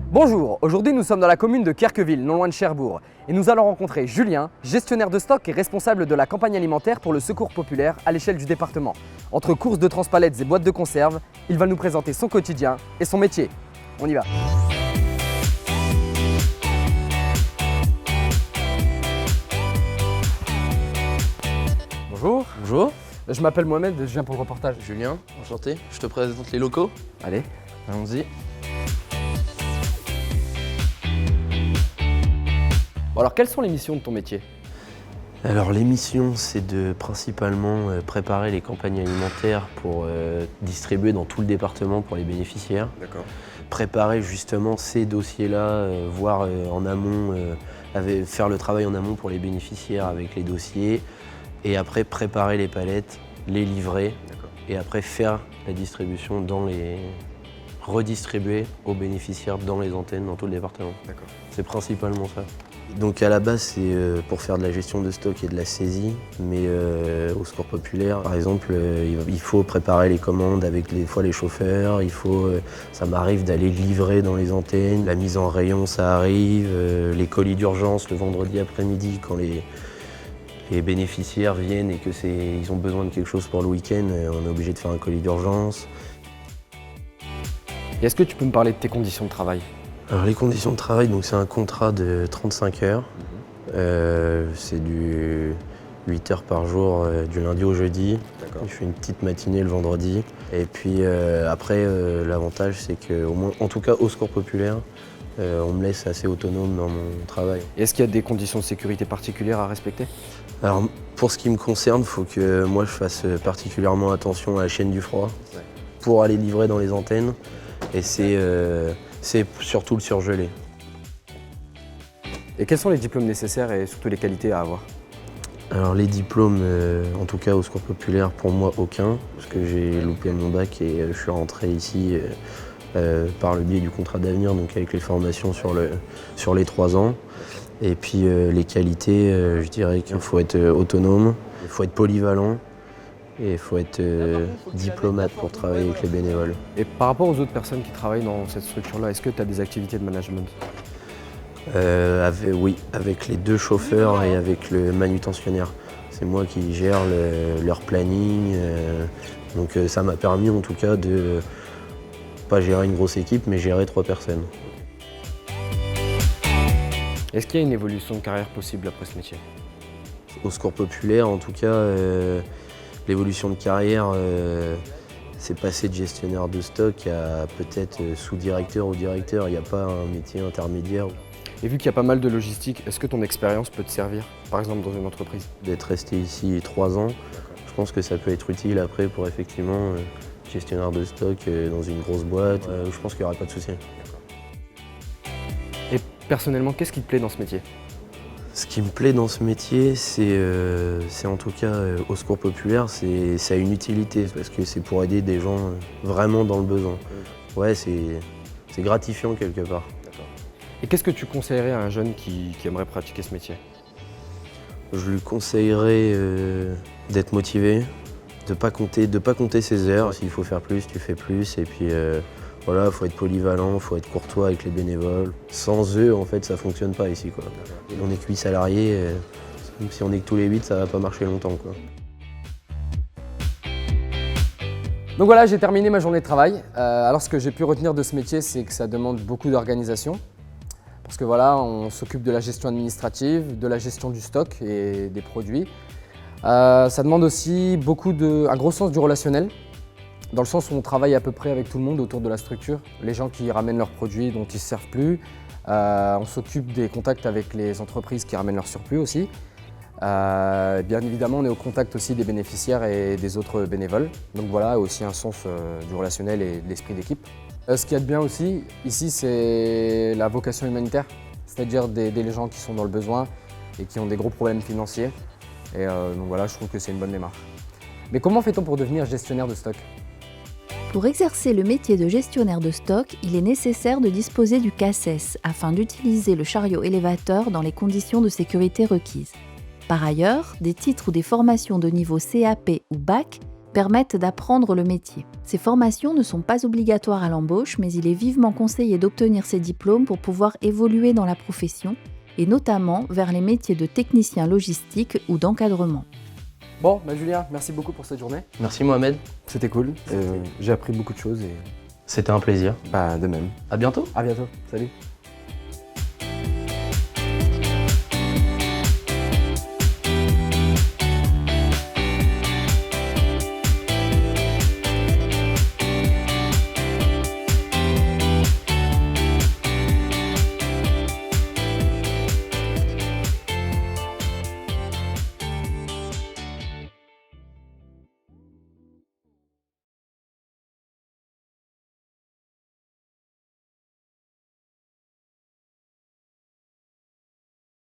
Bonjour, aujourd'hui nous sommes dans la commune de Querqueville, non loin de Cherbourg, et nous allons rencontrer Julien, gestionnaire de stock et responsable de la campagne alimentaire pour le Secours populaire à l'échelle du département. Entre courses de transpalettes et boîtes de conserve, il va nous présenter son quotidien et son métier. On y va. Bonjour. Bonjour, Je m'appelle Mohamed, je viens pour le reportage. Julien, enchanté. Je te présente les locaux. Allez. Allons-y. Bon, alors quelles sont les missions de ton métier? Alors les missions, c'est de principalement préparer les campagnes alimentaires pour distribuer dans tout le département pour les bénéficiaires. D'accord. Préparer justement ces dossiers-là, voir en amont, faire le travail en amont pour les bénéficiaires avec les dossiers. Et après préparer les palettes, les livrer. Et après faire la distribution redistribuer aux bénéficiaires dans les antennes, dans tout le département. C'est principalement ça. Donc à la base, c'est pour faire de la gestion de stock et de la saisie, mais au Secours populaire, par exemple, il faut préparer les commandes avec des fois les chauffeurs, ça m'arrive d'aller livrer dans les antennes, la mise en rayon, ça arrive, les colis d'urgence le vendredi après-midi quand les bénéficiaires viennent et qu'ils ont besoin de quelque chose pour le week-end, on est obligé de faire un colis d'urgence. Et est-ce que tu peux me parler de tes conditions de travail? Alors les conditions de travail, donc c'est un contrat de 35 heures. C'est du 8 heures par jour, du lundi au jeudi. Je fais une petite matinée le vendredi. Et puis après, l'avantage, c'est que, en tout cas au Secours populaire, on me laisse assez autonome dans mon travail. Et est-ce qu'il y a des conditions de sécurité particulières à respecter? Alors pour ce qui me concerne, il faut que moi je fasse particulièrement attention à la chaîne du froid pour aller livrer dans les antennes. Et c'est surtout le surgelé. Et quels sont les diplômes nécessaires et surtout les qualités à avoir? Alors les diplômes, en tout cas au Secours populaire, pour moi aucun, parce que j'ai loupé mon bac et je suis rentré ici par le biais du contrat d'avenir, donc avec les formations sur les 3 ans. Et puis les qualités, je dirais qu'il faut être autonome, il faut être polyvalent et il faut être diplomate pour travailler avec les bénévoles. Et par rapport aux autres personnes qui travaillent dans cette structure-là, est-ce que tu as des activités de management? Oui, avec les 2 chauffeurs et avec le manutentionnaire. C'est moi qui gère leur planning, donc ça m'a permis en tout cas de pas gérer une grosse équipe, mais gérer 3 personnes. Est-ce qu'il y a une évolution de carrière possible après ce métier? Au Secours populaire, en tout cas, l'évolution de carrière, c'est passer de gestionnaire de stock à peut-être sous-directeur ou directeur. Il n'y a pas un métier intermédiaire. Et vu qu'il y a pas mal de logistique, est-ce que ton expérience peut te servir, par exemple dans une entreprise? D'être resté ici 3 ans, je pense que ça peut être utile après pour effectivement gestionnaire de stock dans une grosse boîte. Je pense qu'il n'y aura pas de souci. Et personnellement, qu'est-ce qui te plaît dans ce métier? Ce qui me plaît dans ce métier, c'est en tout cas au Secours populaire, ça a une utilité parce que c'est pour aider des gens vraiment dans le besoin. Ouais, c'est gratifiant quelque part. Et qu'est-ce que tu conseillerais à un jeune qui aimerait pratiquer ce métier? Je lui conseillerais d'être motivé, de pas compter ses heures. S'il faut faire plus, tu fais plus. Et puis voilà, il faut être polyvalent, il faut être courtois avec les bénévoles. Sans eux, en fait, ça fonctionne pas ici, quoi. On est que 8 salariés, si on est que tous les 8, ça va pas marcher longtemps, quoi. Donc voilà, j'ai terminé ma journée de travail. Alors ce que j'ai pu retenir de ce métier, c'est que ça demande beaucoup d'organisation. Parce que voilà, on s'occupe de la gestion administrative, de la gestion du stock et des produits. Ça demande aussi un gros sens du relationnel, dans le sens où on travaille à peu près avec tout le monde autour de la structure. Les gens qui ramènent leurs produits dont ils ne se servent plus. On s'occupe des contacts avec les entreprises qui ramènent leur surplus aussi. Bien évidemment, on est au contact aussi des bénéficiaires et des autres bénévoles. Donc voilà, aussi un sens du relationnel et de l'esprit d'équipe. Ce qu'il y a de bien aussi, ici, c'est la vocation humanitaire, c'est-à-dire d'aider les gens qui sont dans le besoin et qui ont des gros problèmes financiers. Et donc voilà, je trouve que c'est une bonne démarche. Mais comment fait-on pour devenir gestionnaire de stock? Pour exercer le métier de gestionnaire de stock, il est nécessaire de disposer du CACES afin d'utiliser le chariot élévateur dans les conditions de sécurité requises. Par ailleurs, des titres ou des formations de niveau CAP ou BAC permettent d'apprendre le métier. Ces formations ne sont pas obligatoires à l'embauche, mais il est vivement conseillé d'obtenir ces diplômes pour pouvoir évoluer dans la profession, et notamment vers les métiers de technicien logistique ou d'encadrement. Bon, Julien, merci beaucoup pour cette journée. Merci Mohamed. C'était cool. J'ai appris beaucoup de choses et C'était un plaisir. de même. À bientôt. À bientôt. Salut.